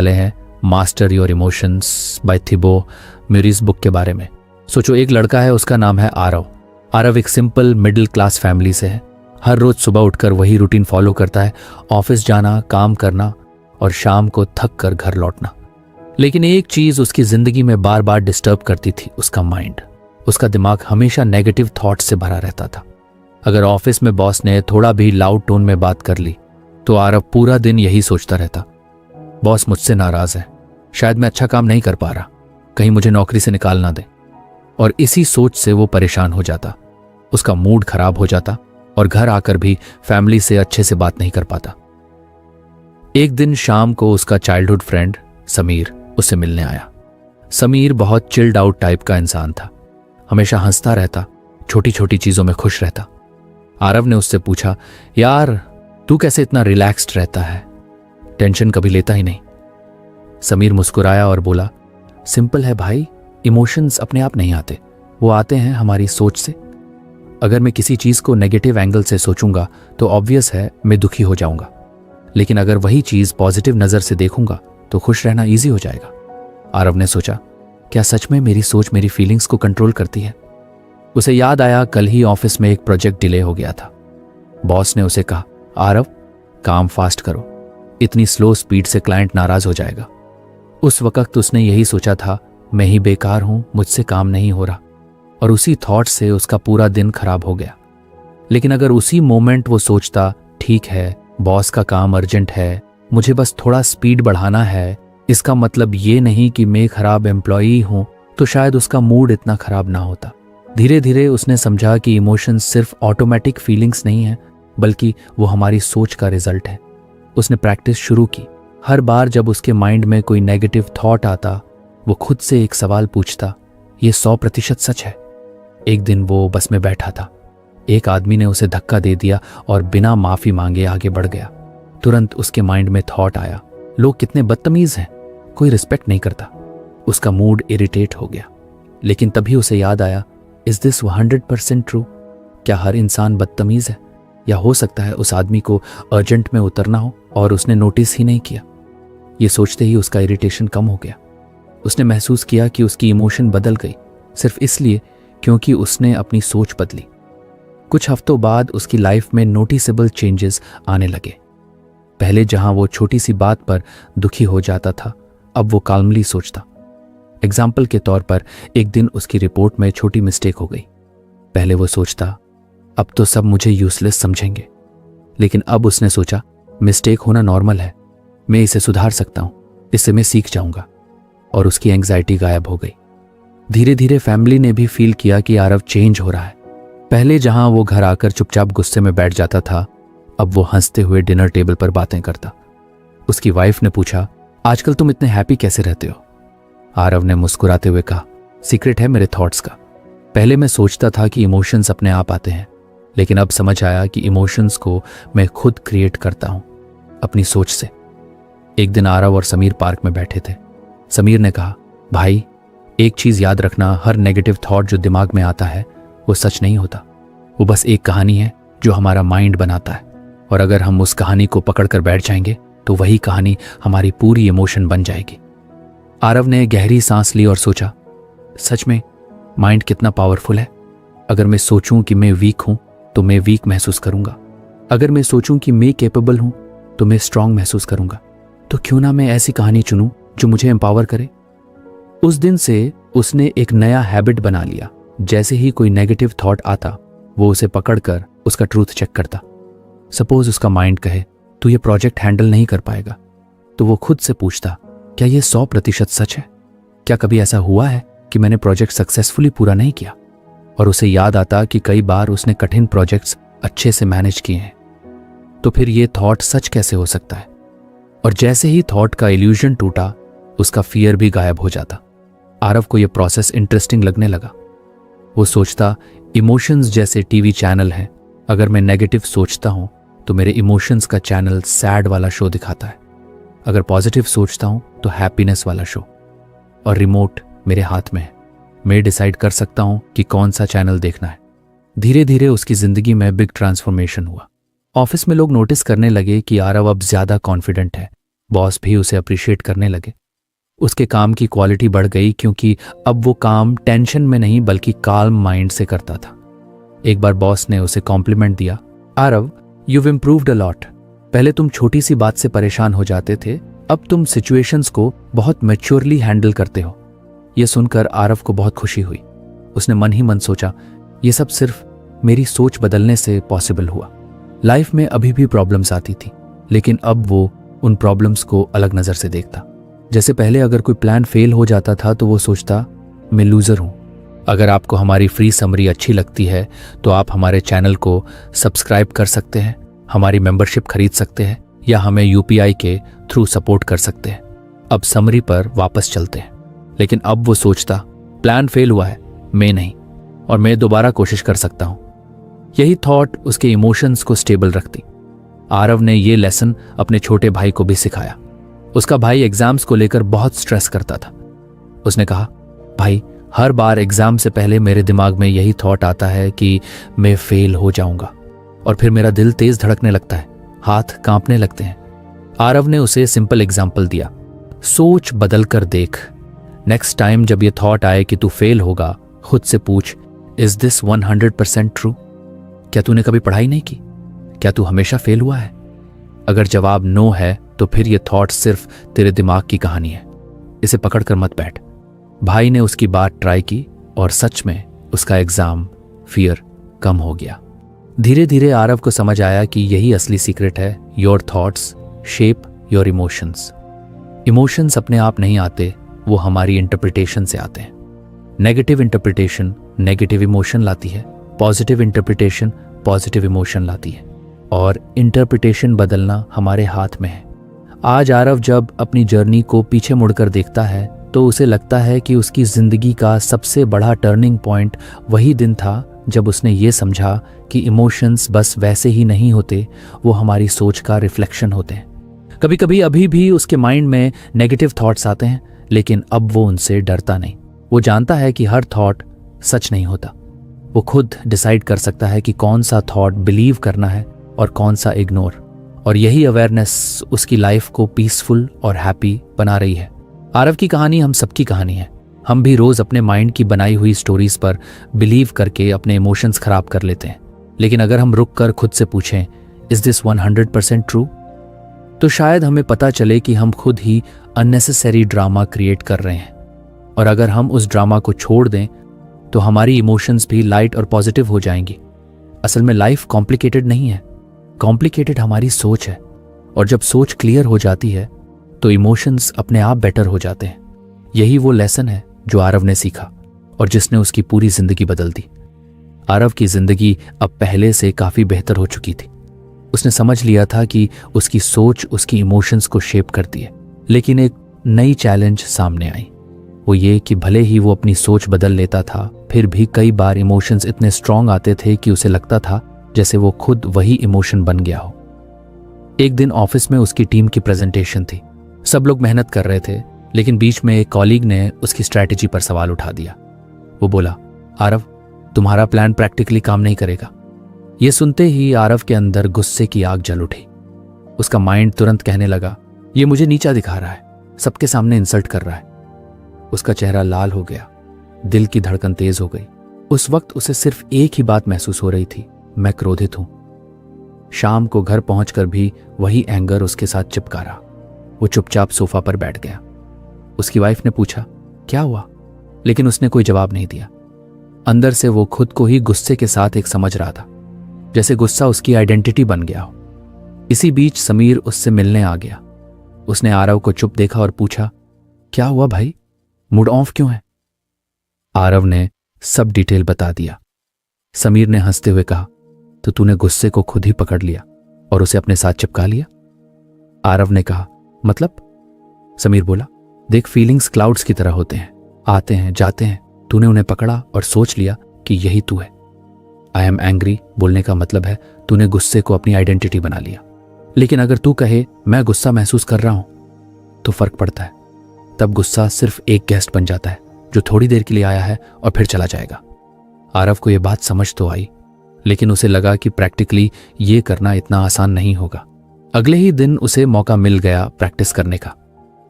वाले हैं master your emotions by Thibaut Meurisse book के बारे में। सोचो, एक लड़का है, उसका नाम है आरव। आरव एक सिंपल मिडिल क्लास फैमिली से है। हर रोज सुबह उठकर वही रूटीन फॉलो करता है, ऑफिस जाना, काम करना और शाम को थक कर घर लौटना। लेकिन एक चीज उसकी जिंदगी में बार बार डिस्टर्ब करती थी, उसका माइंड। उसका दिमाग हमेशा नेगेटिव थॉट से भरा रहता था। अगर ऑफिस में बॉस ने थोड़ा भी लाउड टोन में बात कर ली तो आरव पूरा दिन यही सोचता रहता, बॉस मुझसे नाराज है, शायद मैं अच्छा काम नहीं कर पा रहा, कहीं मुझे नौकरी से निकाल ना दे। और इसी सोच से वो परेशान हो जाता, उसका मूड खराब हो जाता और घर आकर भी फैमिली से अच्छे से बात नहीं कर पाता। एक दिन शाम को उसका चाइल्डहुड फ्रेंड समीर उससे मिलने आया। समीर बहुत चिल्ड आउट टाइप का इंसान था, हमेशा हंसता रहता, छोटी छोटी चीजों में खुश रहता। आरव ने उससे पूछा, यार तू कैसे इतना रिलैक्स्ड रहता है, टेंशन कभी लेता ही नहीं। समीर मुस्कुराया और बोला, सिंपल है भाई, इमोशंस अपने आप नहीं आते, वो आते हैं हमारी सोच से। अगर मैं किसी चीज को नेगेटिव एंगल से सोचूंगा तो ऑब्वियस है मैं दुखी हो जाऊंगा, लेकिन अगर वही चीज पॉजिटिव नजर से देखूंगा तो खुश रहना इजी हो जाएगा। आरव ने सोचा, क्या सच में मेरी सोच मेरी फीलिंग्स को कंट्रोल करती है? उसे याद आया कल ही ऑफिस में एक प्रोजेक्ट डिले हो गया था। बॉस ने उसे कहा, आरव काम फास्ट करो, इतनी स्लो स्पीड से क्लाइंट नाराज हो जाएगा। उस वक्त उसने यही सोचा था, मैं ही बेकार हूं, मुझसे काम नहीं हो रहा, और उसी थॉट से उसका पूरा दिन खराब हो गया। लेकिन अगर उसी मोमेंट वो सोचता, ठीक है बॉस का काम अर्जेंट है, मुझे बस थोड़ा स्पीड बढ़ाना है, इसका मतलब ये नहीं कि मैं खराब एम्प्लॉई हूं, तो शायद उसका मूड इतना खराब ना होता। धीरे धीरे उसने समझा कि इमोशंस सिर्फ ऑटोमेटिक फीलिंग्स नहीं है, बल्कि वो हमारी सोच का रिजल्ट है। उसने प्रैक्टिस शुरू की। हर बार जब उसके माइंड में कोई नेगेटिव थॉट आता, वो खुद से एक सवाल पूछता, ये 100% सच है? एक दिन वो बस में बैठा था, एक आदमी ने उसे धक्का दे दिया और बिना माफी मांगे आगे बढ़ गया। तुरंत उसके माइंड में थॉट आया, लोग कितने बदतमीज हैं, कोई रिस्पेक्ट नहीं करता। उसका मूड इरिटेट हो गया। लेकिन तभी उसे याद आया, इज दिस 100% ट्रू? क्या हर इंसान बदतमीज है? या हो सकता है उस आदमी को अर्जेंट में उतरना हो और उसने नोटिस ही नहीं किया। ये सोचते ही उसका इरिटेशन कम हो गया। उसने महसूस किया कि उसकी इमोशन बदल गई, सिर्फ इसलिए क्योंकि उसने अपनी सोच बदली। कुछ हफ्तों बाद उसकी लाइफ में नोटिसेबल चेंजेस आने लगे। पहले जहां वो छोटी सी बात पर दुखी हो जाता था, अब वो काल्मली सोचता। एग्जाम्पल के तौर पर एक दिन उसकी रिपोर्ट में छोटी मिस्टेक हो गई। पहले वो सोचता, अब तो सब मुझे यूजलेस समझेंगे, लेकिन अब उसने सोचा, मिस्टेक होना नॉर्मल है, मैं इसे सुधार सकता हूं, इससे मैं सीख जाऊंगा, और उसकी एंग्जाइटी गायब हो गई। धीरे धीरे फैमिली ने भी फील किया कि आरव चेंज हो रहा है। पहले जहां वो घर आकर चुपचाप गुस्से में बैठ जाता था, अब वो हंसते हुए डिनर टेबल पर बातें करता। उसकी वाइफ ने पूछा, आजकल तुम इतने हैप्पी कैसे रहते हो? आरव ने मुस्कुराते हुए कहा, सीक्रेट है मेरे थॉट्स का। पहले मैं सोचता था कि इमोशंस अपने आप आते हैं, लेकिन अब समझ आया कि इमोशंस को मैं खुद क्रिएट करता हूं, अपनी सोच से। एक दिन आरव और समीर पार्क में बैठे थे। समीर ने कहा, भाई एक चीज याद रखना, हर नेगेटिव थॉट जो दिमाग में आता है वो सच नहीं होता, वो बस एक कहानी है जो हमारा माइंड बनाता है, और अगर हम उस कहानी को पकड़कर बैठ जाएंगे तो वही कहानी हमारी पूरी इमोशन बन जाएगी। आरव ने गहरी सांस ली और सोचा, सच में माइंड कितना पावरफुल है। अगर मैं सोचूं कि मैं वीक हूं तो मैं वीक महसूस करूंगा, अगर मैं सोचूं कि मैं कैपेबल हूं तो मैं स्ट्रांग महसूस करूंगा। तो क्यों ना मैं ऐसी कहानी चुनूं जो मुझे एम्पावर करे। उस दिन से उसने एक नया हैबिट बना लिया। जैसे ही कोई नेगेटिव थॉट आता, वो उसे पकड़कर उसका ट्रूथ चेक करता। सपोज उसका माइंड कहे, तू ये प्रोजेक्ट हैंडल नहीं कर पाएगा, तो वो खुद से पूछता, क्या ये 100% सच है? क्या कभी ऐसा हुआ है कि मैंने प्रोजेक्ट सक्सेसफुली पूरा नहीं किया? और उसे याद आता कि कई बार उसने कठिन प्रोजेक्ट्स अच्छे से मैनेज किए हैं। तो फिर ये थॉट सच कैसे हो सकता है? और जैसे ही थॉट का इल्यूजन टूटा, उसका फियर भी गायब हो जाता। आरव को यह प्रोसेस इंटरेस्टिंग लगने लगा। वो सोचता, इमोशंस जैसे टीवी चैनल है, अगर मैं नेगेटिव सोचता हूं तो मेरे इमोशंस का चैनल सैड वाला शो दिखाता है, अगर पॉजिटिव सोचता हूं तो हैप्पीनेस वाला शो। और रिमोट मेरे हाथ में है, मैं डिसाइड कर सकता हूं कि कौन सा चैनल देखना है। धीरे धीरे उसकी जिंदगी में बिग ट्रांसफॉर्मेशन हुआ। ऑफिस में लोग नोटिस करने लगे कि आरव अब ज्यादा कॉन्फिडेंट है, बॉस भी उसे अप्रिशिएट करने लगे। उसके काम की क्वालिटी बढ़ गई क्योंकि अब वो काम टेंशन में नहीं बल्कि काल्म माइंड से करता था। एक बार बॉस ने उसे कॉम्प्लीमेंट दिया, Aarav, you've improved a lot। पहले तुम छोटी सी बात से परेशान हो जाते थे, अब तुम सिचुएशंस को बहुत मैच्योरली हैंडल करते हो। यह सुनकर आरव को बहुत खुशी हुई। उसने मन ही मन सोचा, यह सब सिर्फ मेरी सोच बदलने से पॉसिबल हुआ। लाइफ में अभी भी प्रॉब्लम्स आती थी, लेकिन अब वो उन प्रॉब्लम्स को अलग नज़र से देखता। जैसे पहले अगर कोई प्लान फेल हो जाता था तो वो सोचता, मैं लूज़र हूँ। अगर आपको हमारी फ्री समरी अच्छी लगती है तो आप हमारे चैनल को सब्सक्राइब कर सकते हैं, हमारी मेंबरशिप खरीद सकते हैं या हमें यूपीआई के थ्रू सपोर्ट कर सकते हैं। अब समरी पर वापस चलते हैं। लेकिन अब वो सोचता, प्लान फेल हुआ है, मैं नहीं, और मैं दोबारा कोशिश कर सकता हूँ। यही थॉट उसके इमोशंस को स्टेबल रखती। आरव ने ये लेसन अपने छोटे भाई को भी सिखाया। उसका भाई एग्जाम्स को लेकर बहुत स्ट्रेस करता था। उसने कहा, भाई, हर बार एग्जाम से पहले मेरे दिमाग में यही थॉट आता है कि मैं फेल हो जाऊंगा, और फिर मेरा दिल तेज धड़कने लगता है, हाथ कांपने लगते हैं। आरव ने उसे सिंपल एग्जाम्पल दिया, सोच बदल कर देख। नेक्स्ट टाइम जब ये थॉट आए कि तू फेल होगा, खुद से पूछ, इज दिस 100% ट्रू? क्या तूने कभी पढ़ाई नहीं की? क्या तू हमेशा फेल हुआ है? अगर जवाब नो है तो फिर यह थॉट सिर्फ तेरे दिमाग की कहानी है, इसे पकड़ कर मत बैठ। भाई ने उसकी बात ट्राई की और सच में उसका एग्जाम फियर कम हो गया। धीरे धीरे आरव को समझ आया कि यही असली सीक्रेट है, your thoughts shape your emotions. Emotions अपने आप नहीं आते, वो हमारी इंटरप्रिटेशन से आते हैं। नेगेटिव इंटरप्रिटेशन नेगेटिव इमोशन लाती है, पॉजिटिव इंटरप्रिटेशन पॉजिटिव इमोशन लाती है, और इंटरप्रिटेशन बदलना हमारे हाथ में है। आज आरव जब अपनी जर्नी को पीछे मुड़कर देखता है तो उसे लगता है कि उसकी जिंदगी का सबसे बड़ा टर्निंग पॉइंट वही दिन था जब उसने ये समझा कि इमोशंस बस वैसे ही नहीं होते, वो हमारी सोच का रिफ्लेक्शन होते हैं। कभी कभी अभी भी उसके माइंड में नेगेटिव थॉट्स आते हैं, लेकिन अब वो उनसे डरता नहीं। वो जानता है कि हर थॉट सच नहीं होता। वो खुद डिसाइड कर सकता है कि कौन सा थॉट बिलीव करना है और कौन सा इग्नोर, और यही अवेयरनेस उसकी लाइफ को पीसफुल और हैप्पी बना रही है। आरव की कहानी हम सबकी कहानी है। हम भी रोज अपने माइंड की बनाई हुई स्टोरीज पर बिलीव करके अपने इमोशंस खराब कर लेते हैं। लेकिन अगर हम रुक कर खुद से पूछें, इज दिस 100% ट्रू, तो शायद हमें पता चले कि हम खुद ही अननेसेसरी ड्रामा क्रिएट कर रहे हैं। और अगर हम उस ड्रामा को छोड़ दें तो हमारी इमोशंस भी लाइट और पॉजिटिव हो जाएंगी। असल में लाइफ कॉम्प्लिकेटेड नहीं है, कॉम्प्लिकेटेड हमारी सोच है, और जब सोच क्लियर हो जाती है तो इमोशंस अपने आप बेटर हो जाते हैं। यही वो लेसन है जो आरव ने सीखा और जिसने उसकी पूरी जिंदगी बदल दी। आरव की जिंदगी अब पहले से काफी बेहतर हो चुकी थी। उसने समझ लिया था कि उसकी सोच उसकी इमोशंस को शेप करती है। लेकिन एक नई चैलेंज सामने आई, वो ये कि भले ही वो अपनी सोच बदल लेता था, फिर भी कई बार इमोशंस इतने स्ट्रांग आते थे कि उसे लगता था जैसे वो खुद वही इमोशन बन गया हो। एक दिन ऑफिस में उसकी टीम की प्रेजेंटेशन थी। सब लोग मेहनत कर रहे थे, लेकिन बीच में एक कॉलीग ने उसकी स्ट्रैटेजी पर सवाल उठा दिया। वो बोला, आरव, तुम्हारा प्लान प्रैक्टिकली काम नहीं करेगा। ये सुनते ही आरव के अंदर गुस्से की आग जल उठी। उसका माइंड तुरंत कहने लगा, ये मुझे नीचा दिखा रहा है, सबके सामने इंसल्ट कर रहा है। उसका चेहरा लाल हो गया, दिल की धड़कन तेज हो गई। उस वक्त उसे सिर्फ एक ही बात महसूस हो रही थी, मैं क्रोधित हूं। शाम को घर पहुंचकर भी वही एंगर उसके साथ चिपका रहा। वो चुपचाप सोफा पर बैठ गया। उसकी वाइफ ने पूछा, क्या हुआ? लेकिन उसने कोई जवाब नहीं दिया। अंदर से वो खुद को ही गुस्से के साथ एक समझ रहा था, जैसे गुस्सा उसकी आइडेंटिटी बन गया हो। इसी बीच समीर उससे मिलने आ गया। उसने आरव को चुप देखा और पूछा, क्या हुआ भाई, मूड ऑफ क्यों है? आरव ने सब डिटेल बता दिया। समीर ने हंसते हुए कहा, तो तूने गुस्से को खुद ही पकड़ लिया और उसे अपने साथ चिपका लिया? आरव ने कहा, मतलब? समीर बोला, देख, फीलिंग्स क्लाउड्स की तरह होते हैं, आते हैं जाते हैं। तूने उन्हें पकड़ा और सोच लिया कि यही तू है। आई एम एंग्री बोलने का मतलब है तूने गुस्से को अपनी आइडेंटिटी बना लिया। लेकिन अगर तू कहे मैं गुस्सा महसूस कर रहा हूं, तो फर्क पड़ता है। तब गुस्सा सिर्फ एक गेस्ट बन जाता है जो थोड़ी देर के लिए आया है और फिर चला जाएगा। आरव को यह बात समझ तो आई, लेकिन उसे लगा कि प्रैक्टिकली ये करना इतना आसान नहीं होगा। अगले ही दिन उसे मौका मिल गया प्रैक्टिस करने का।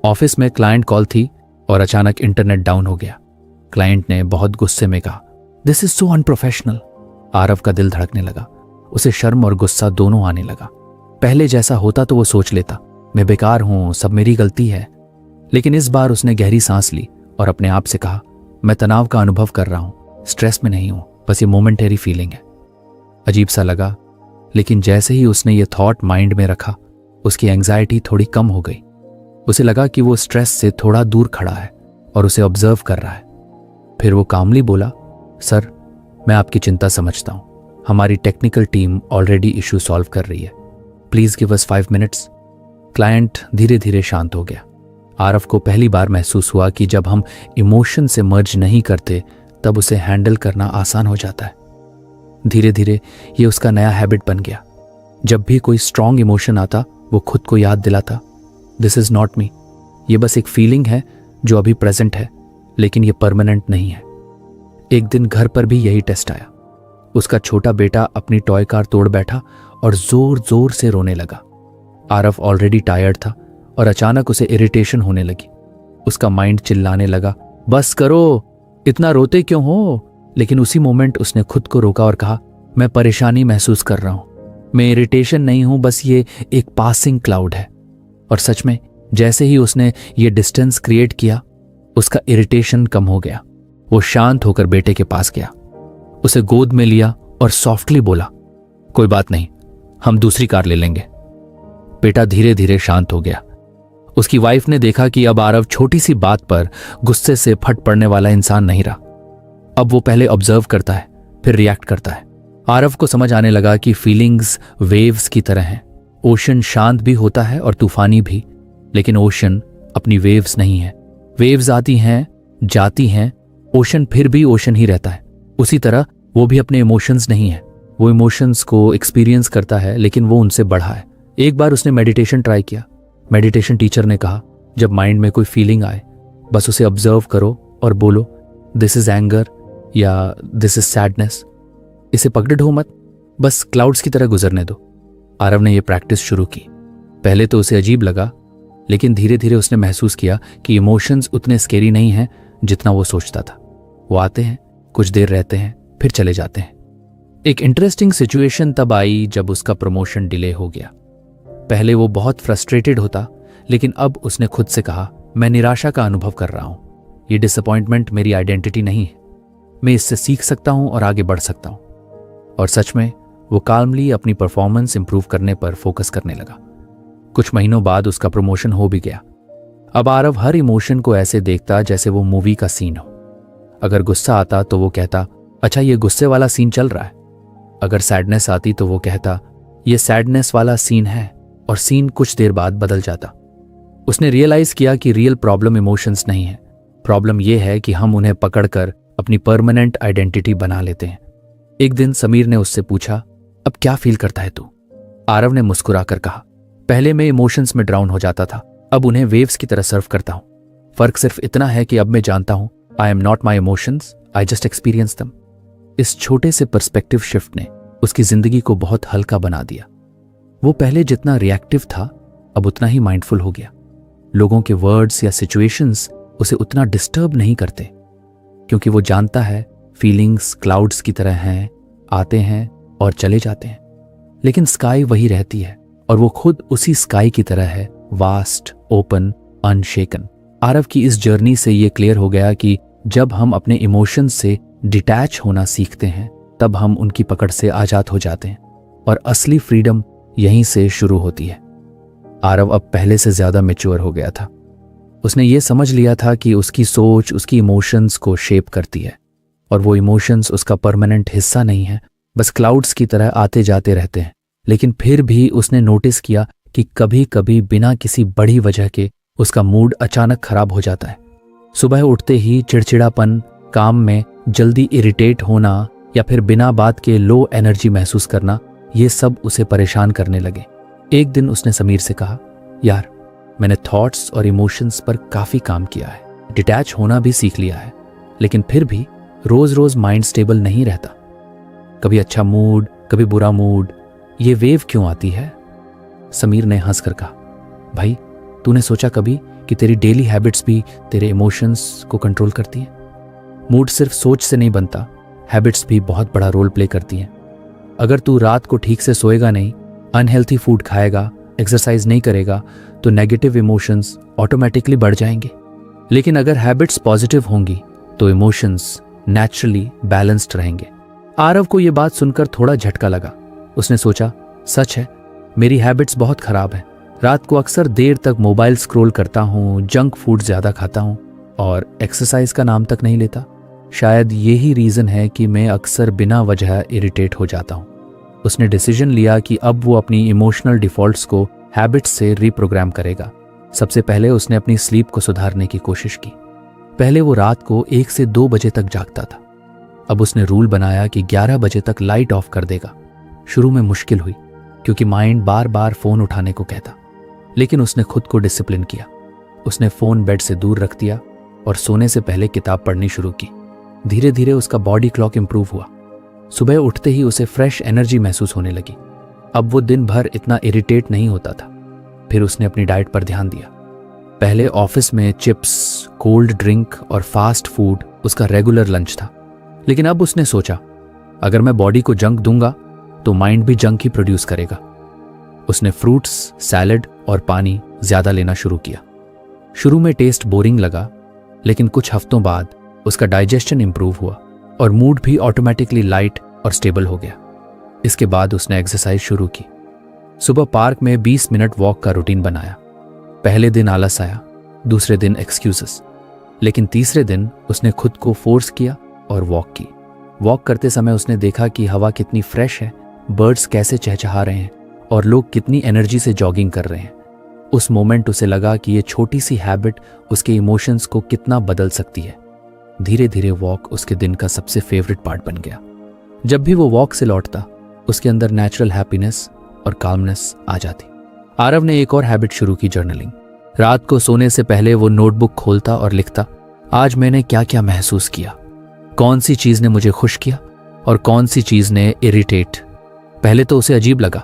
ऑफिस में क्लाइंट कॉल थी और अचानक इंटरनेट डाउन हो गया। क्लाइंट ने बहुत गुस्से में कहा, this is so unprofessional. Aarav का दिल धड़कने लगा। उसे शर्म और गुस्सा दोनों आने लगा। पहले जैसा होता तो वो सोच लेता, मैं बेकार हूं, सब मेरी गलती है। लेकिन इस बार उसने गहरी सांस ली और अपने आप से कहा, मैं तनाव का अनुभव कर रहा हूं, स्ट्रेस में नहीं हूं, बस ये मोमेंटरी फीलिंग है। अजीब सा लगा, लेकिन जैसे ही उसने ये थॉट माइंड में रखा, उसकी एंग्जाइटी थोड़ी कम हो गई। उसे लगा कि वो स्ट्रेस से थोड़ा दूर खड़ा है और उसे ऑब्जर्व कर रहा है। फिर वो कामली बोला, सर, मैं आपकी चिंता समझता हूं। हमारी technical team already issue solve कर रही है। Please give us 5 minutes. Client धीरे धीरे शांत हो गया। आरव को पहली बार महसूस हुआ कि जब हम इमोशन से मर्ज नहीं करते तब उसे हैंडल करना आसान हो जाता है। धीरे धीरे ये उसका नया हैबिट बन गया। जब भी कोई स्ट्रांग इमोशन आता, वो खुद को याद दिलाता, दिस इज नॉट मी। ये बस एक फीलिंग है जो अभी प्रेजेंट है, लेकिन ये परमानेंट नहीं है। एक दिन घर पर भी यही टेस्ट आया। उसका छोटा बेटा अपनी टॉय कार तोड़ बैठा और जोर जोर से रोने लगा। आरव ऑलरेडी टायर्ड था और अचानक उसे इरिटेशन होने लगी। उसका माइंड चिल्लाने लगा, बस करो, इतना रोते क्यों हो? लेकिन उसी मोमेंट उसने खुद को रोका और कहा, मैं परेशानी महसूस कर रहा हूं, मैं इरिटेशन नहीं हूं, बस ये एक पासिंग क्लाउड है। और सच में जैसे ही उसने ये डिस्टेंस क्रिएट किया, उसका इरिटेशन कम हो गया। वो शांत होकर बेटे के पास गया, उसे गोद में लिया और सॉफ्टली बोला, कोई बात नहीं, हम दूसरी कार ले लेंगे। बेटा धीरे धीरे शांत हो गया। उसकी वाइफ ने देखा कि अब आरव छोटी सी बात पर गुस्से से फट पड़ने वाला इंसान नहीं रहा। अब वो पहले ऑब्जर्व करता है, फिर रिएक्ट करता है। आरव को समझ आने लगा कि फीलिंग्स वेव्स की तरह हैं। ओशन शांत भी होता है और तूफानी भी, लेकिन ओशन अपनी वेव्स नहीं है। वेव्स आती हैं, जाती हैं, ओशन फिर भी ओशन ही रहता है। उसी तरह वो भी अपने इमोशंस नहीं है। वो इमोशंस को एक्सपीरियंस करता है, लेकिन वो उनसे बढ़ा है। एक बार उसने मेडिटेशन ट्राई किया। मेडिटेशन टीचर ने कहा, जब माइंड में कोई फीलिंग आए, बस उसे ऑब्जर्व करो और बोलो, दिस इज एंगर या दिस इज सैडनेस। इसे पकड़े ढो मत, बस क्लाउड्स की तरह गुजरने दो। आरव ने यह प्रैक्टिस शुरू की। पहले तो उसे अजीब लगा, लेकिन धीरे धीरे उसने महसूस किया कि इमोशंस उतने स्केरी नहीं हैं जितना वो सोचता था। वो आते हैं, कुछ देर रहते हैं, फिर चले जाते हैं। एक इंटरेस्टिंग सिचुएशन तब आई जब उसका प्रमोशन डिले हो गया। पहले वो बहुत फ्रस्ट्रेटेड होता, लेकिन अब उसने खुद से कहा, मैं निराशा का अनुभव कर रहा हूं। ये डिसअपॉइंटमेंट मेरी आइडेंटिटी नहीं है, मैं इससे सीख सकता हूं और आगे बढ़ सकता हूं। और सच में वो काल्मली अपनी परफॉर्मेंस इंप्रूव करने पर फोकस करने लगा। कुछ महीनों बाद उसका प्रमोशन हो भी गया। अब आरव हर इमोशन को ऐसे देखता जैसे वो मूवी का सीन हो। अगर गुस्सा आता तो वो कहता, अच्छा ये गुस्से वाला सीन चल रहा है। अगर सैडनेस आती तो वो कहता, ये सैडनेस वाला सीन है, और सीन कुछ देर बाद बदल जाता। उसने रियलाइज किया कि रियल प्रॉब्लम इमोशंस नहीं है, प्रॉब्लम यह है कि हम उन्हें पकड़कर अपनी परमानेंट आइडेंटिटी बना लेते हैं। एक दिन समीर ने उससे पूछा, अब क्या फील करता है तू? आरव ने मुस्कुराकर कहा, पहले मैं इमोशंस में ड्राउन हो जाता था, अब उन्हें वेव्स की तरह सर्व करता हूं। फर्क सिर्फ इतना है कि अब मैं जानता हूं, I am not my emotions, I just experience दम। इस छोटे से पर्सपेक्टिव शिफ्ट ने उसकी जिंदगी को बहुत हल्का बना दिया। वो पहले जितना रिएक्टिव था, अब उतना ही माइंडफुल हो गया। लोगों के वर्ड्स या सिचुएशंस उसे उतना डिस्टर्ब नहीं करते, क्योंकि वो जानता है फीलिंग्स क्लाउड्स की तरह हैं, आते हैं और चले जाते हैं, लेकिन स्काई वही रहती है और वो खुद उसी स्काई की तरह है, वास्ट, ओपन, अनशेकन। आरव की इस जर्नी से ये क्लियर हो गया कि जब हम अपने इमोशंस से डिटैच होना सीखते हैं, तब हम उनकी पकड़ से आजाद हो जाते हैं और असली फ्रीडम यहीं से शुरू होती है। आरव अब पहले से ज्यादा मैच्योर हो गया था। उसने ये समझ लिया था कि उसकी सोच उसकी इमोशंस को शेप करती है और वो इमोशंस उसका परमानेंट हिस्सा नहीं है, बस क्लाउड्स की तरह आते जाते रहते हैं। लेकिन फिर भी उसने नोटिस किया कि कभी कभी बिना किसी बड़ी वजह के उसका मूड अचानक खराब हो जाता है। सुबह उठते ही चिड़चिड़ापन, काम में जल्दी इरिटेट होना या फिर बिना बात के लो एनर्जी महसूस करना, ये सब उसे परेशान करने लगे। एक दिन उसने समीर से कहा, यार मैंने थॉट्स और इमोशंस पर काफी काम किया है, डिटैच होना भी सीख लिया है, लेकिन फिर भी रोज रोज माइंड स्टेबल नहीं रहता। कभी अच्छा मूड, कभी बुरा मूड, ये वेव क्यों आती है? समीर ने हंसकर कहा, भाई तूने सोचा कभी कि तेरी डेली हैबिट्स भी तेरे इमोशंस को कंट्रोल करती हैं? मूड सिर्फ सोच से नहीं बनता, हैबिट्स भी बहुत बड़ा रोल प्ले करती हैं। अगर तू रात को ठीक से सोएगा नहीं, अनहेल्थी फूड खाएगा, एक्सरसाइज नहीं करेगा, तो नेगेटिव इमोशंस ऑटोमेटिकली बढ़ जाएंगे। लेकिन अगर हैबिट्स पॉजिटिव होंगी तो इमोशंस नेचुरली बैलेंस्ड रहेंगे। आरव को यह बात सुनकर थोड़ा झटका लगा। उसने सोचा, सच है, मेरी हैबिट्स बहुत खराब हैं। रात को अक्सर देर तक मोबाइल स्क्रॉल करता हूँ, जंक फूड ज़्यादा खाता हूँ और एक्सरसाइज का नाम तक नहीं लेता। शायद यही रीज़न है कि मैं अक्सर बिना वजह इरिटेट हो जाता हूँ। उसने डिसीजन लिया कि अब वो अपनी इमोशनल डिफ़ॉल्ट्स को हैबिट्स से रीप्रोग्राम करेगा। सबसे पहले उसने अपनी स्लीप को सुधारने की कोशिश की। पहले वो रात को 1 से 2 बजे तक जागता था। अब उसने रूल बनाया कि 11 बजे तक लाइट ऑफ कर देगा। शुरू में मुश्किल हुई क्योंकि माइंड बार बार फ़ोन उठाने को कहता, लेकिन उसने खुद को डिसिप्लिन किया। उसने फ़ोन बेड से दूर रख दिया और सोने से पहले किताब पढ़नी शुरू की। धीरे धीरे उसका बॉडी क्लॉक इंप्रूव हुआ। सुबह उठते ही उसे फ्रेश एनर्जी महसूस होने लगी। अब वो दिन भर इतना इरिटेट नहीं होता था। फिर उसने अपनी डाइट पर ध्यान दिया। पहले ऑफिस में चिप्स, कोल्ड ड्रिंक और फास्ट फूड उसका रेगुलर लंच था, लेकिन अब उसने सोचा, अगर मैं बॉडी को जंक दूंगा तो माइंड भी जंक ही प्रोड्यूस करेगा। उसने फ्रूट्स, सैलड और पानी ज्यादा लेना शुरू किया। शुरू में टेस्ट बोरिंग लगा, लेकिन कुछ हफ्तों बाद उसका डाइजेशन इंप्रूव हुआ और मूड भी ऑटोमेटिकली लाइट और स्टेबल हो गया। इसके बाद उसने एक्सरसाइज शुरू की। सुबह पार्क में 20 मिनट वॉक का रूटीन बनाया। पहले दिन आलस आया, दूसरे दिन एक्सक्यूजेस, लेकिन तीसरे दिन उसने खुद को फोर्स किया और वॉक की। वॉक करते समय उसने देखा कि हवा कितनी फ्रेश है, बर्ड्स कैसे चहचहा रहे हैं और लोग कितनी एनर्जी से जॉगिंग कर रहे हैं। उस मोमेंट उसे लगा कि ये छोटी सी हैबिट उसके इमोशंस को कितना बदल सकती है। धीरे धीरे वॉक उसके दिन का सबसे फेवरेट पार्ट बन गया। जब भी वो वॉक से लौटता, उसके अंदर नेचुरल हैप्पीनेस और काल्मनेस आ जाती। आरव ने एक और हैबिट शुरू की, जर्नलिंग। रात को सोने से पहले वो नोटबुक खोलता और लिखता, आज मैंने क्या क्या महसूस किया, कौन सी चीज़ ने मुझे खुश किया और कौन सी चीज़ ने इरिटेट। पहले तो उसे अजीब लगा,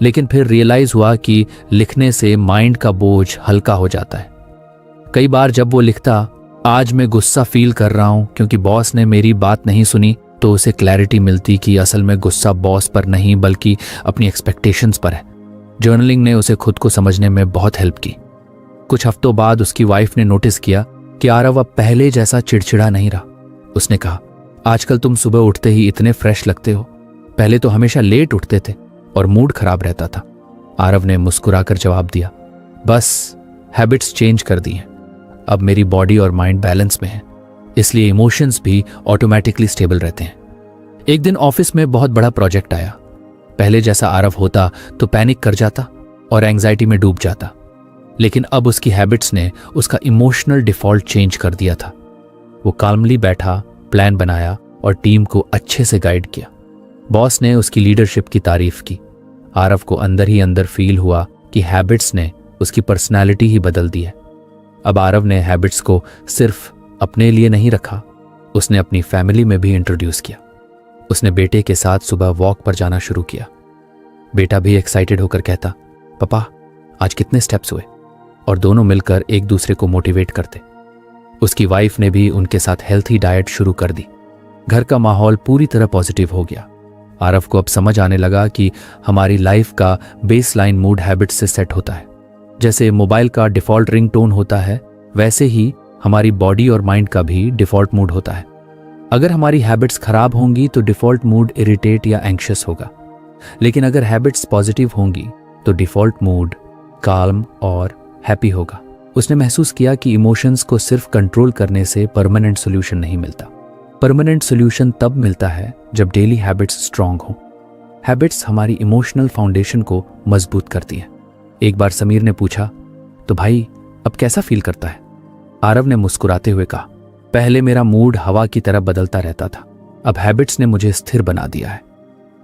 लेकिन फिर रियलाइज हुआ कि लिखने से माइंड का बोझ हल्का हो जाता है। कई बार जब वो लिखता, आज मैं गुस्सा फील कर रहा हूं क्योंकि बॉस ने मेरी बात नहीं सुनी, तो उसे क्लैरिटी मिलती कि असल में गुस्सा बॉस पर नहीं बल्कि अपनी एक्सपेक्टेशंस पर है। जर्नलिंग ने उसे खुद को समझने में बहुत हेल्प की। कुछ हफ्तों बाद उसकी वाइफ ने नोटिस किया कि आरव अब पहले जैसा चिड़चिड़ा नहीं रहा। उसने कहा, आजकल तुम सुबह उठते ही इतने फ्रेश लगते हो, पहले तो हमेशा लेट उठते थे और मूड खराब रहता था। आरव ने मुस्कुराकर जवाब दिया, बस हैबिट्स चेंज कर दी हैं। अब मेरी बॉडी और माइंड बैलेंस में है, इसलिए इमोशंस भी ऑटोमेटिकली स्टेबल रहते हैं। एक दिन ऑफिस में बहुत बड़ा प्रोजेक्ट आया। पहले जैसा आरव होता तो पैनिक कर जाता और एंग्जाइटी में डूब जाता, लेकिन अब उसकी हैबिट्स ने उसका इमोशनल डिफॉल्ट चेंज कर दिया था। वो काल्मली बैठा, प्लान बनाया और टीम को अच्छे से गाइड किया। बॉस ने उसकी लीडरशिप की तारीफ की। आरव को अंदर ही अंदर फील हुआ कि हैबिट्स ने उसकी पर्सनालिटी ही बदल दी है। अब आरव ने हैबिट्स को सिर्फ अपने लिए नहीं रखा, उसने अपनी फैमिली में भी इंट्रोड्यूस किया। उसने बेटे के साथ सुबह वॉक पर जाना शुरू किया। बेटा भी एक्साइटेड होकर कहता, पापा आज कितने स्टेप्स हुए, और दोनों मिलकर एक दूसरे को मोटिवेट करते। उसकी वाइफ ने भी उनके साथ हेल्थी डाइट शुरू कर दी। घर का माहौल पूरी तरह पॉजिटिव हो गया। आरव को अब समझ आने लगा कि हमारी लाइफ का बेसलाइन मूड हैबिट से सेट होता है। जैसे मोबाइल का डिफ़ॉल्ट रिंगटोन होता है, वैसे ही हमारी बॉडी और माइंड का भी डिफ़ॉल्ट मूड होता है। अगर हमारी हैबिट्स खराब होंगी तो डिफ़ॉल्ट मूड इरिटेट या एंग्शियस होगा, लेकिन अगर हैबिट्स पॉजिटिव होंगी तो डिफ़ॉल्ट मूड काल्म और हैप्पी होगा। उसने महसूस किया कि इमोशंस को सिर्फ कंट्रोल करने से परमानेंट सोल्यूशन नहीं मिलता। परमानेंट सोल्यूशन तब मिलता है जब डेली हैबिट्स स्ट्रांग हों। हैबिट्स हमारी इमोशनल फाउंडेशन को मजबूत करती हैं। एक बार समीर ने पूछा, तो भाई अब कैसा फील करता है? आरव ने मुस्कुराते हुए कहा, पहले मेरा मूड हवा की तरह बदलता रहता था, अब हैबिट्स ने मुझे स्थिर बना दिया है।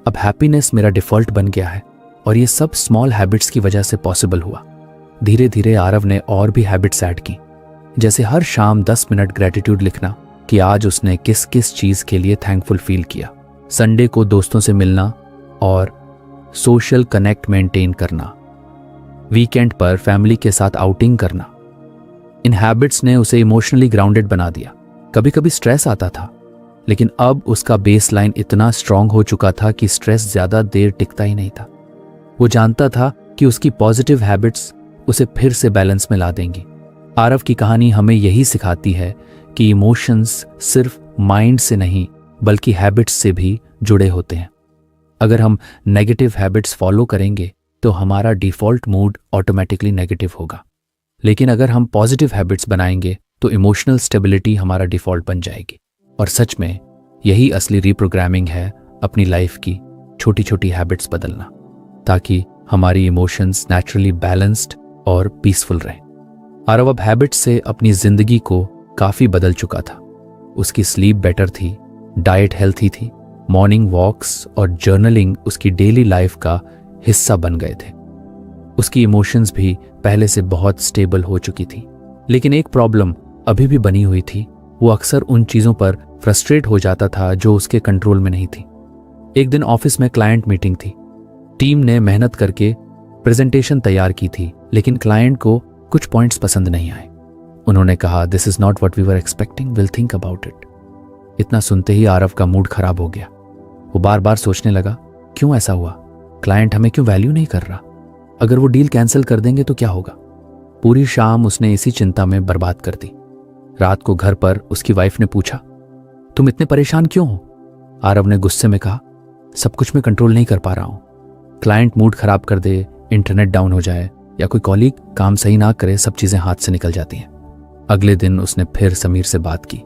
अब हैप्पीनेस मेरा डिफ़ॉल्ट बन गया है और ये सब स्मॉल हैबिट्स की वजह से पॉसिबल हुआ। धीरे धीरे आरव ने और भी हैबिट्स ऐड की, जैसे हर शाम 10 मिनट ग्रेटिट्यूड लिखना कि आज उसने किस किस चीज़ के लिए थैंकफुल फील किया, संडे को दोस्तों से मिलना और सोशल कनेक्ट मेंटेन करना, वीकेंड पर फैमिली के साथ आउटिंग करना। इन हैबिट्स ने उसे इमोशनली ग्राउंडेड बना दिया। कभी कभी स्ट्रेस आता था, लेकिन अब उसका बेसलाइन इतना स्ट्रांग हो चुका था कि स्ट्रेस ज्यादा देर टिकता ही नहीं था। वो जानता था कि उसकी पॉजिटिव हैबिट्स उसे फिर से बैलेंस में ला देंगी। आरव की कहानी हमें यही सिखाती है कि इमोशंस सिर्फ माइंड से नहीं बल्कि हैबिट्स से भी जुड़े होते हैं। अगर हम नेगेटिव हैबिट्स फॉलो करेंगे तो हमारा डिफॉल्ट मूड ऑटोमेटिकली नेगेटिव होगा, लेकिन अगर हम पॉजिटिव हैबिट्स बनाएंगे तो इमोशनल स्टेबिलिटी हमारा डिफॉल्ट बन जाएगी। और सच में यही असली रीप्रोग्रामिंग है, अपनी लाइफ की छोटी छोटी हैबिट्स बदलना, ताकि हमारी इमोशंस नेचुरली बैलेंस्ड और पीसफुल रहें। आरव अब हैबिट्स से अपनी जिंदगी को काफी बदल चुका था। उसकी स्लीप बेटर थी, डाइट हेल्थी थी, मॉर्निंग वॉक्स और जर्नलिंग उसकी डेली लाइफ का हिस्सा बन गए थे। उसकी इमोशंस भी पहले से बहुत स्टेबल हो चुकी थी, लेकिन एक प्रॉब्लम अभी भी बनी हुई थी। वो अक्सर उन चीजों पर फ्रस्ट्रेट हो जाता था जो उसके कंट्रोल में नहीं थी। एक दिन ऑफिस में क्लाइंट मीटिंग थी। टीम ने मेहनत करके प्रेजेंटेशन तैयार की थी, लेकिन क्लाइंट को कुछ पॉइंट्स पसंद नहीं आए। उन्होंने कहा, this is not what we were expecting, will think about it. इतना सुनते ही आरव का मूड खराब हो गया। वो बार बार सोचने लगा, क्यों ऐसा हुआ? क्लाइंट हमें क्यों वैल्यू नहीं कर रहा? अगर वो डील कैंसिल कर देंगे तो क्या होगा? पूरी शाम उसने इसी चिंता में बर्बाद कर दी। रात को घर पर उसकी वाइफ ने पूछा, तुम इतने परेशान क्यों हो? आरव ने गुस्से में कहा, सब कुछ मैं कंट्रोल नहीं कर पा रहा हूं। क्लाइंट मूड खराब कर दे, इंटरनेट डाउन हो जाए या कोई कॉलीग काम सही ना करे, सब चीजें हाथ से निकल जाती हैं। अगले दिन उसने फिर समीर से बात की।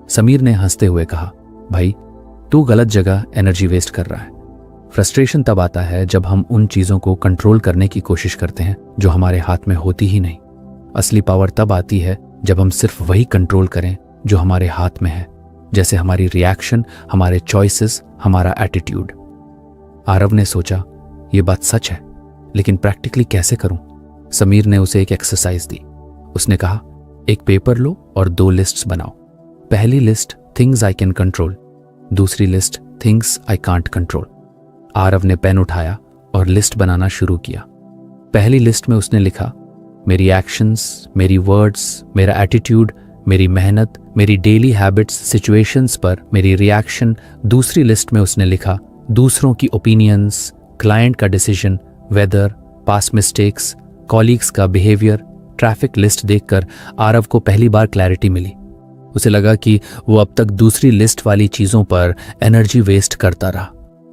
समीर ने हंसते हुए कहा, भाई तू गलत जगह एनर्जी वेस्ट कर रहा है। फ्रस्ट्रेशन तब आता है जब हम उन चीजों को कंट्रोल करने की कोशिश करते हैं जो हमारे हाथ में होती ही नहीं। असली पावर तब आती है जब हम सिर्फ वही कंट्रोल करें जो हमारे हाथ में है, जैसे हमारी रिएक्शन, हमारे चॉइसेस, हमारा एटीट्यूड। आरव ने सोचा, ये बात सच है, लेकिन प्रैक्टिकली कैसे करूं? समीर ने उसे एक एक्सरसाइज दी। उसने कहा, एक पेपर लो और 2 लिस्ट्स बनाओ। पहली list things I can control, दूसरी list things I can't control. Aarav ने पेन उठाया और लिस्ट बनाना शुरू किया। पहली लिस्ट में उसने लिखा, मेरी एक्शंस, मेरी वर्ड्स, मेरा एटीट्यूड, मेरी मेहनत, मेरी डेली हैबिट्स, सिचुएशंस पर मेरी रिएक्शन। दूसरी लिस्ट में उसने लिखा, दूसरों की ओपिनियंस, क्लाइंट का decision, weather, past mistakes, colleagues का बिहेवियर। ट्रैफिक लिस्ट देखकर आरव को पहली बार क्लैरिटी मिली। उसे लगा कि वो अब तक दूसरी लिस्ट वाली चीजों पर एनर्जी वेस्ट करता रहा,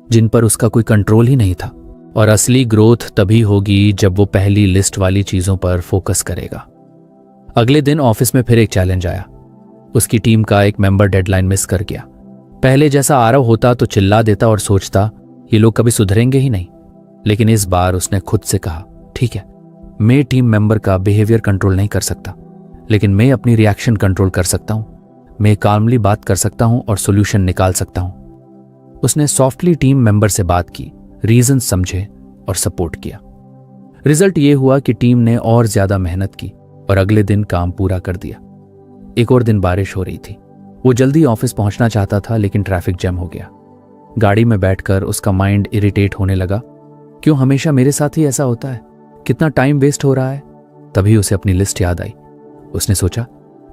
जिन पर उसका कोई कंट्रोल ही नहीं था। और असली ग्रोथ तभी होगी जब वो पहली लिस्ट वाली चीजों पर फोकस करेगा। अगले दिन ऑफिस में फिर एक चैलेंज आया। उसकी टीम का एक मेंबर डेडलाइन मिस कर गया। पहले जैसा आरव होता तो चिल्ला देता और सोचता, ये लोग कभी सुधरेंगे ही नहीं। लेकिन इस बार उसने खुद से कहा, ठीक है, मैं टीम मेंबर का बिहेवियर कंट्रोल नहीं कर सकता, लेकिन मैं अपनी रिएक्शन कंट्रोल कर सकता हूं। मैं काल्मली बात कर सकता हूं और सॉल्यूशन निकाल सकता हूं। उसने सॉफ्टली टीम मेंबर से बात की, रीजन समझे और सपोर्ट किया। रिजल्ट ये हुआ कि टीम ने और ज्यादा मेहनत की और अगले दिन काम पूरा कर दिया। एक और दिन बारिश हो रही थी। वो जल्दी ऑफिस पहुंचना चाहता था, लेकिन ट्रैफिक जैम हो गया। गाड़ी में बैठकर उसका माइंड इरिटेट होने लगा। क्यों हमेशा मेरे साथ ही ऐसा होता है? कितना टाइम वेस्ट हो रहा है? तभी उसे अपनी लिस्ट याद आई। उसने सोचा,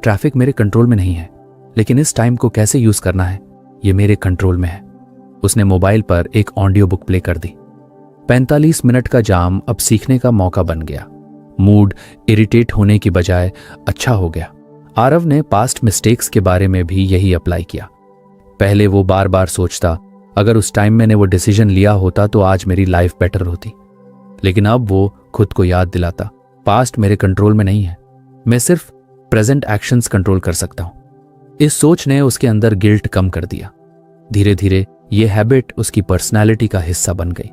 ट्रैफिक मेरे कंट्रोल में नहीं है, लेकिन इस टाइम को कैसे यूज करना है, ये मेरे कंट्रोल में है। उसने मोबाइल पर एक ऑडियो बुक प्ले कर दी। 45 मिनट का जाम अब सीखने का मौका बन गया। मूड इरिटेट होने की बजाय अच्छा हो गया। आरव ने पास्ट मिस्टेक्स के बारे में भी यही अप्लाई किया। पहले वो बार बार सोचता, अगर उस टाइम मैंने वो डिसीजन लिया होता तो आज मेरी लाइफ बेटर होती। लेकिन अब वो खुद को याद दिलाता, पास्ट मेरे कंट्रोल में नहीं है, मैं सिर्फ प्रेजेंट एक्शंस कंट्रोल कर सकता हूं। इस सोच ने उसके अंदर गिल्ट कम कर दिया। धीरे धीरे ये हैबिट उसकी पर्सनैलिटी का हिस्सा बन गई।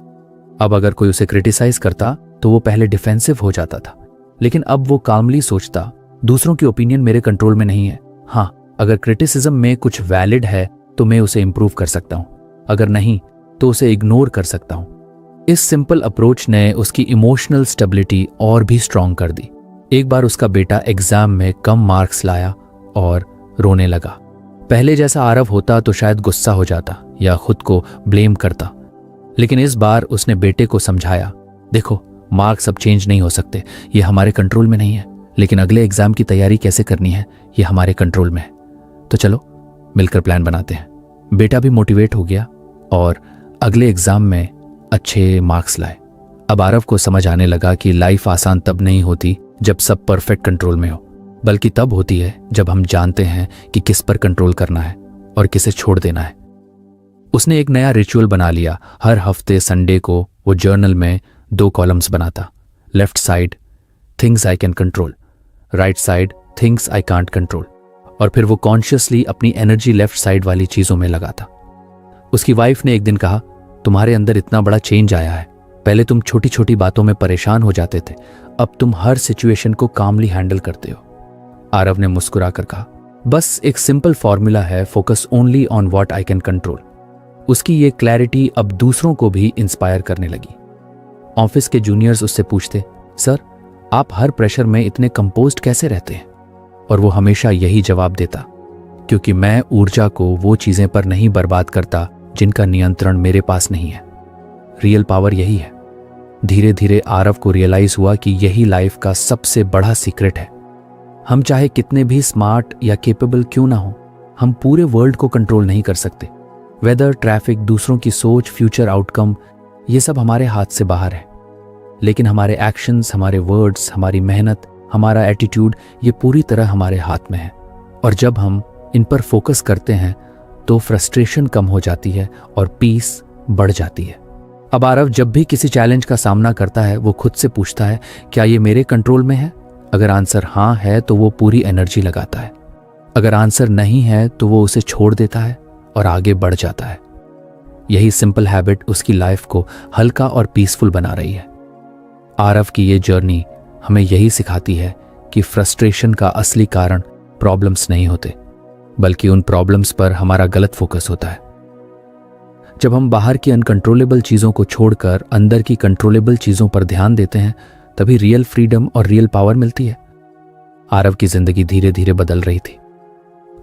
अब अगर कोई उसे क्रिटिसाइज करता तो वो पहले डिफेंसिव हो जाता था, लेकिन अब वो कामली सोचता, दूसरों की ओपिनियन मेरे कंट्रोल में नहीं है। हाँ, अगर क्रिटिसिज्म में कुछ वैलिड है तो मैं उसे इंप्रूव कर सकता हूं, अगर नहीं तो उसे इग्नोर कर सकता हूं। इस सिंपल अप्रोच ने उसकी इमोशनल स्टेबिलिटी और भी स्ट्रांग कर दी। एक बार उसका बेटा एग्जाम में कम मार्क्स लाया और रोने लगा। पहले जैसा आरव होता तो शायद गुस्सा हो जाता या खुद को ब्लेम करता, लेकिन इस बार उसने बेटे को समझाया, देखो मार्क्स अब चेंज नहीं हो सकते, ये हमारे कंट्रोल में नहीं है, लेकिन अगले एग्जाम की तैयारी कैसे करनी है ये हमारे कंट्रोल में है। तो चलो मिलकर प्लान बनाते हैं। बेटा भी मोटिवेट हो गया और अगले एग्जाम में अच्छे मार्क्स लाए। अब आरव को समझ आने लगा कि लाइफ आसान तब नहीं होती जब सब परफेक्ट कंट्रोल में हो, बल्कि तब होती है जब हम जानते हैं कि किस पर कंट्रोल करना है और किसे छोड़ देना है। उसने एक नया रिचुअल बना लिया। हर हफ्ते संडे को वो जर्नल में 2 कॉलम्स बनाता। Left side things I can control, right side things I can't control. और फिर वो कॉन्शियसली अपनी एनर्जी लेफ्ट साइड वाली चीजों में लगाता। उसकी वाइफ ने एक दिन कहा, तुम्हारे अंदर इतना बड़ा चेंज आया है। पहले तुम छोटी छोटी बातों में परेशान हो जाते थे, अब तुम हर सिचुएशन को कामली हैंडल करते हो। आरव ने मुस्कुराकर कहा, बस एक सिंपल फॉर्मूला है, focus only on what I can control. उसकी ये क्लैरिटी अब दूसरों को भी इंस्पायर करने लगी। ऑफिस के जूनियर्स उससे पूछते, सर आप हर प्रेशर में इतने कंपोज्ड कैसे रहते हैं? और वो हमेशा यही जवाब देता, क्योंकि मैं ऊर्जा को वो चीजें पर नहीं बर्बाद करता जिनका नियंत्रण मेरे पास नहीं है। रियल पावर यही है। धीरे धीरे आरव को रियलाइज हुआ कि यही लाइफ का सबसे बड़ा सीक्रेट है। हम चाहे कितने भी स्मार्ट या केपेबल क्यों ना हो, हम पूरे वर्ल्ड को कंट्रोल नहीं कर सकते। वेदर, ट्रैफिक, दूसरों की सोच, फ्यूचर आउटकम, ये सब हमारे हाथ से बाहर है। लेकिन हमारे एक्शंस, हमारे वर्ड्स, हमारी मेहनत, हमारा एटीट्यूड, ये पूरी तरह हमारे हाथ में है। और जब हम इन पर फोकस करते हैं तो फ्रस्ट्रेशन कम हो जाती है और पीस बढ़ जाती है। अब आरव जब भी किसी चैलेंज का सामना करता है, वो खुद से पूछता है, क्या ये मेरे कंट्रोल में है? अगर आंसर हाँ है तो वो पूरी एनर्जी लगाता है। अगर आंसर नहीं है तो वो उसे छोड़ देता है और आगे बढ़ जाता है। यही सिंपल हैबिट उसकी लाइफ को हल्का और पीसफुल बना रही है। आरव की ये जर्नी हमें यही सिखाती है कि फ्रस्ट्रेशन का असली कारण प्रॉब्लम्स नहीं होते, बल्कि उन प्रॉब्लम्स पर हमारा गलत फोकस होता है। जब हम बाहर की अनकंट्रोलेबल चीजों को छोड़कर अंदर की कंट्रोलेबल चीजों पर ध्यान देते हैं, तभी रियल फ्रीडम और रियल पावर मिलती है। आरव की जिंदगी धीरे धीरे बदल रही थी।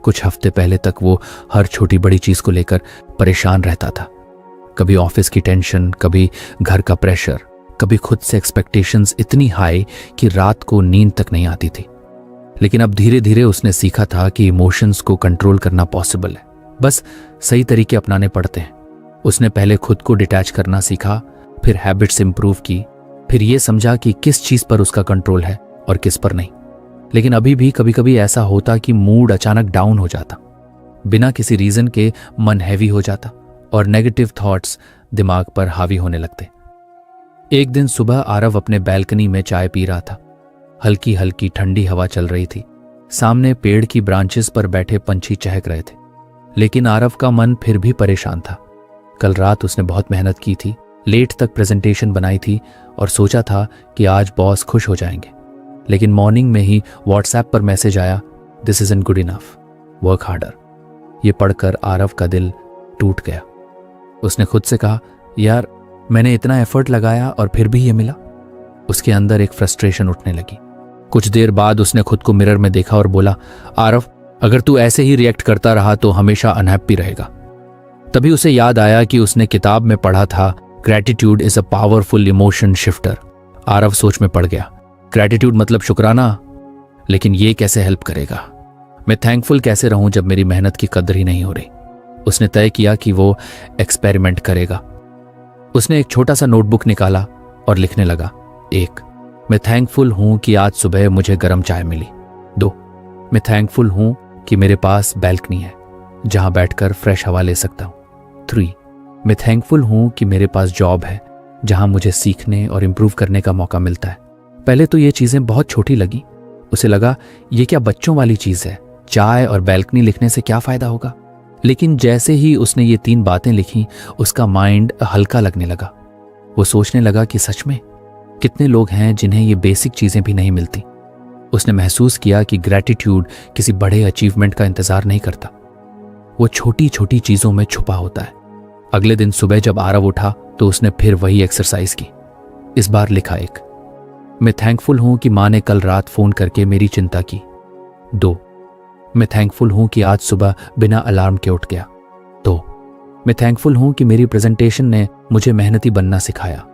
कुछ हफ्ते पहले तक वो हर छोटी बड़ी चीज को लेकर परेशान रहता था। कभी ऑफिस की टेंशन, कभी घर का प्रेशर, कभी खुद से एक्सपेक्टेशंस इतनी हाई कि रात को नींद तक नहीं आती थी। लेकिन अब धीरे धीरे उसने सीखा था कि इमोशंस को कंट्रोल करना पॉसिबल है, बस सही तरीके अपनाने पड़ते हैं। उसने पहले खुद को डिटैच करना सीखा, फिर हैबिट्स इंप्रूव की, फिर ये समझा कि किस चीज पर उसका कंट्रोल है और किस पर नहीं। लेकिन अभी भी कभी कभी ऐसा होता कि मूड अचानक डाउन हो जाता, बिना किसी रीजन के मन हैवी हो जाता और नेगेटिव थॉट्स दिमाग पर हावी होने लगते। एक दिन सुबह आरव अपने बैल्कनी में चाय पी रहा था। हल्की हल्की ठंडी हवा चल रही थी। सामने पेड़ की ब्रांचेस पर बैठे पंछी चहक रहे थे। लेकिन आरव का मन फिर भी परेशान था। कल रात उसने बहुत मेहनत की थी, लेट तक प्रेजेंटेशन बनाई थी और सोचा था कि आज बॉस खुश हो जाएंगे। लेकिन मॉर्निंग में ही व्हाट्सएप पर मैसेज आया, this isn't good enough, work harder. ये पढ़कर आरव का दिल टूट गया। उसने खुद से कहा, यार मैंने इतना एफर्ट लगाया और फिर भी ये मिला। उसके अंदर एक फ्रस्ट्रेशन उठने लगी। कुछ देर बाद उसने खुद को मिरर में देखा और बोला, आरव अगर तू ऐसे ही रिएक्ट करता रहा तो हमेशा अनहैप्पी रहेगा। तभी उसे याद आया कि उसने किताब में पढ़ा था, gratitude is a powerful emotion shifter. Aarav सोच में पड़ गया, ग्रैटिट्यूड मतलब शुक्राना, लेकिन ये कैसे हेल्प करेगा? मैं थैंकफुल कैसे रहूं जब मेरी मेहनत की कदर ही नहीं हो रही? उसने तय किया कि वो एक्सपेरिमेंट करेगा। उसने एक छोटा सा नोटबुक निकाला और लिखने लगा, 1, मैं थैंकफुल हूं कि आज सुबह मुझे गर्म चाय मिली। 2, मैं थैंकफुल हूं कि मेरे पास बैल्कनी है जहां बैठकर फ्रेश हवा ले सकता हूं। 3, मैं थैंकफुल हूं कि मेरे पास जॉब है जहां मुझे सीखने और इम्प्रूव करने का मौका मिलता है। पहले तो ये चीजें बहुत छोटी लगी। उसे लगा ये क्या बच्चों वाली चीज है, चाय और बैल्कनी लिखने से क्या फायदा होगा। लेकिन जैसे ही उसने ये 3 बातें लिखी, उसका माइंड हल्का लगने लगा। वो सोचने लगा कि सच में कितने लोग हैं जिन्हें ये बेसिक चीजें भी नहीं मिलती। उसने महसूस किया कि ग्रैटिट्यूड किसी बड़े अचीवमेंट का इंतजार नहीं करता, वो छोटी छोटी चीजों में छुपा होता है। अगले दिन सुबह जब आरव उठा तो उसने फिर वही एक्सरसाइज की। इस बार लिखा, 1, मैं थैंकफुल हूं कि माँ ने कल रात फोन करके मेरी चिंता की। 2, मैं थैंकफुल हूं कि आज सुबह बिना अलार्म के उठ गया। 2, मैं थैंकफुल हूं कि मेरी प्रेजेंटेशन ने मुझे मेहनती बनना सिखाया।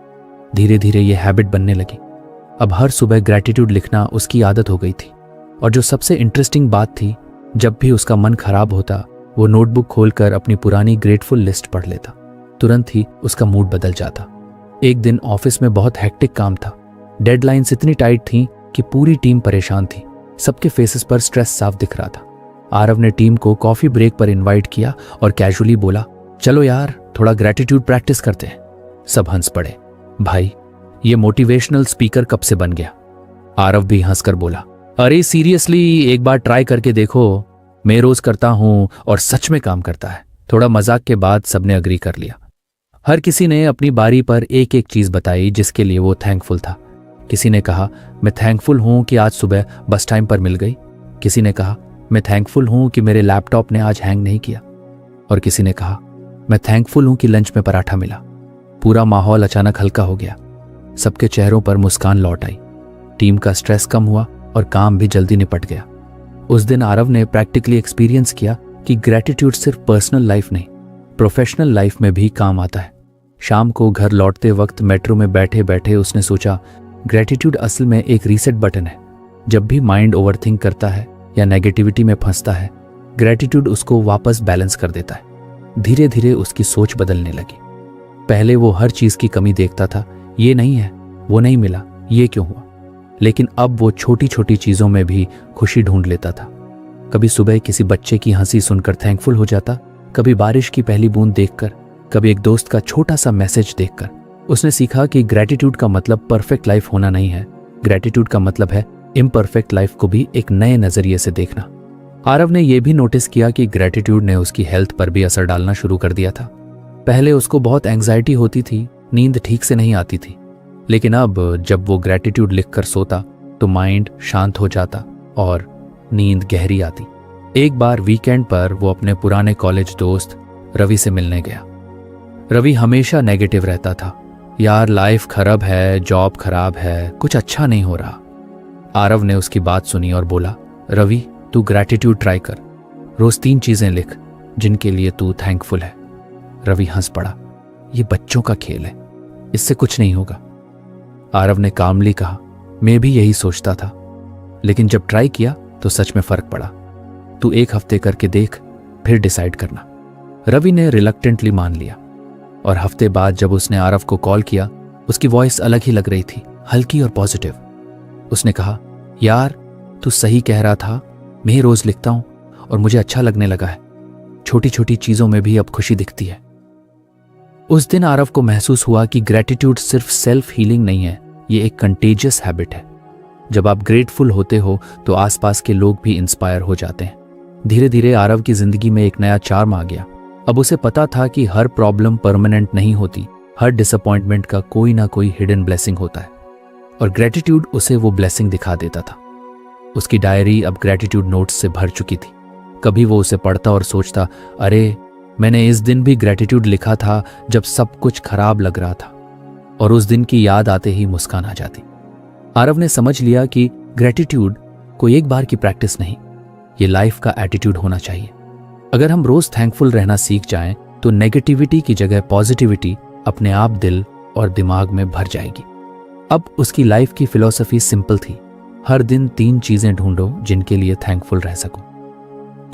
धीरे धीरे ये हैबिट बनने लगी। अब हर सुबह ग्रैटिट्यूड लिखना उसकी आदत हो गई थी। और जो सबसे इंटरेस्टिंग बात थी, जब भी उसका मन खराब होता वो नोटबुक खोलकर अपनी पुरानी ग्रेटफुल लिस्ट पढ़ लेता। तुरंत ही उसका मूड बदल जाता। एक दिन ऑफिस में बहुत हेक्टिक काम था। डेडलाइंस इतनी टाइट थी कि पूरी टीम परेशान थी। सबके फेसेस पर स्ट्रेस साफ दिख रहा था। आरव ने टीम को कॉफी ब्रेक पर इनवाइट किया और कैजुअली बोला, चलो यार थोड़ा ग्रैटिट्यूड प्रैक्टिस करते हैं। सब हंस पड़े। भाई, ये मोटिवेशनल स्पीकर कब से बन गया? आरव भी हंसकर बोला, अरे सीरियसली एक बार ट्राई करके देखो, मैं रोज करता हूं और सच में काम करता है। थोड़ा मजाक के बाद सबने अग्री कर लिया। हर किसी ने अपनी बारी पर एक एक चीज बताई जिसके लिए वो थैंकफुल था। किसी ने कहा, मैं थैंकफुल हूं कि आज सुबह बस टाइम पर मिल गई। किसी ने कहा, मैं थैंकफुल हूं कि मेरे लैपटॉप ने आज हैंग नहीं किया। और किसी ने कहा, मैं थैंकफुल हूं कि लंच में पराठा मिला। पूरा माहौल अचानक हल्का हो गया। सबके चेहरों पर मुस्कान लौट आई। टीम का स्ट्रेस कम हुआ और काम भी जल्दी निपट गया। उस दिन आरव ने प्रैक्टिकली एक्सपीरियंस किया कि ग्रैटिट्यूड सिर्फ पर्सनल लाइफ नहीं, प्रोफेशनल लाइफ में भी काम आता है। शाम को घर लौटते वक्त मेट्रो में बैठे बैठे उसने सोचा, ग्रैटिट्यूड असल में एक रीसेट बटन है। जब भी माइंड ओवरथिंक करता है या नेगेटिविटी में फंसता है, ग्रैटिट्यूड उसको वापस बैलेंस कर देता है। धीरे धीरे उसकी सोच बदलने लगी। पहले वो हर चीज की कमी देखता था, ये नहीं है, वो नहीं मिला, ये क्यों हुआ। लेकिन अब वो छोटी छोटी चीजों में भी खुशी ढूंढ लेता था। कभी सुबह किसी बच्चे की हंसी सुनकर थैंकफुल हो जाता, कभी बारिश की पहली बूंद देखकर, कभी एक दोस्त का छोटा सा मैसेज देखकर। उसने सीखा कि ग्रैटिट्यूड का मतलब परफेक्ट लाइफ होना नहीं है। ग्रैटिट्यूड का मतलब है इम्परफेक्ट लाइफ को भी एक नए नजरिए से देखना। आरव ने यह भी नोटिस किया कि ग्रैटिट्यूड ने उसकी हेल्थ पर भी असर डालना शुरू कर दिया था। पहले उसको बहुत एंग्जाइटी होती थी, नींद ठीक से नहीं आती थी। लेकिन अब जब वो ग्रैटिट्यूड लिखकर सोता तो माइंड शांत हो जाता और नींद गहरी आती। एक बार वीकेंड पर वो अपने पुराने कॉलेज दोस्त रवि से मिलने गया। रवि हमेशा नेगेटिव रहता था, यार लाइफ खराब है, जॉब खराब है, कुछ अच्छा नहीं हो रहा। आरव ने उसकी बात सुनी और बोला, रवि तू ग्रैटिट्यूड ट्राई कर, रोज 3 चीजें लिख जिनके लिए तू थैंकफुल है। रवि हंस पड़ा, ये बच्चों का खेल है, इससे कुछ नहीं होगा। आरव ने कामली कहा, मैं भी यही सोचता था, लेकिन जब ट्राई किया तो सच में फर्क पड़ा। तू 1 हफ्ते करके देख, फिर डिसाइड करना। रवि ने रिलक्टेंटली मान लिया और हफ्ते बाद जब उसने आरव को कॉल किया, उसकी वॉइस अलग ही लग रही थी, हल्की और पॉजिटिव। उसने कहा, यार तू सही कह रहा था, मैं रोज लिखता हूं और मुझे अच्छा लगने लगा है। छोटी छोटी चीजों में भी अब खुशी दिखती है। उस दिन आरव को महसूस हुआ कि ग्रैटिट्यूड सिर्फ सेल्फ हीलिंग नहीं है, ये एक कंटेजियस हैबिट है। जब आप ग्रेटफुल होते हो तो आसपास के लोग भी इंस्पायर हो जाते हैं। धीरे धीरे आरव की जिंदगी में एक नया चार्म आ गया। अब उसे पता था कि हर प्रॉब्लम परमानेंट नहीं होती, हर डिसअपॉइंटमेंट का कोई ना कोई हिडन ब्लेसिंग होता है और ग्रैटिट्यूड उसे वो ब्लेसिंग दिखा देता था। उसकी डायरी अब ग्रैटिट्यूड नोट्स से भर चुकी थी। कभी वो उसे पढ़ता और सोचता, अरे मैंने इस दिन भी ग्रैटिट्यूड लिखा था जब सब कुछ खराब लग रहा था, और उस दिन की याद आते ही मुस्कान आ जाती। आरव ने समझ लिया कि ग्रैटिट्यूड कोई एक बार की प्रैक्टिस नहीं, ये लाइफ का एटीट्यूड होना चाहिए। अगर हम रोज थैंकफुल रहना सीख जाएं तो नेगेटिविटी की जगह पॉजिटिविटी अपने आप दिल और दिमाग में भर जाएगी। अब उसकी लाइफ की फिलॉसफी सिंपल थी, हर दिन 3 चीजें ढूंढो जिनके लिए थैंकफुल रह सको,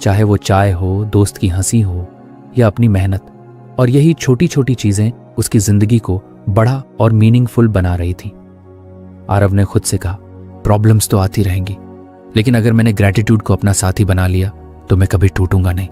चाहे वो चाय हो, दोस्त की हंसी हो या अपनी मेहनत। और यही छोटी छोटी चीजें उसकी जिंदगी को बड़ा और मीनिंगफुल बना रही थी। आरव ने खुद से कहा, प्रॉब्लम्स तो आती रहेंगी, लेकिन अगर मैंने ग्रैटिट्यूड को अपना साथी बना लिया तो मैं कभी टूटूंगा नहीं।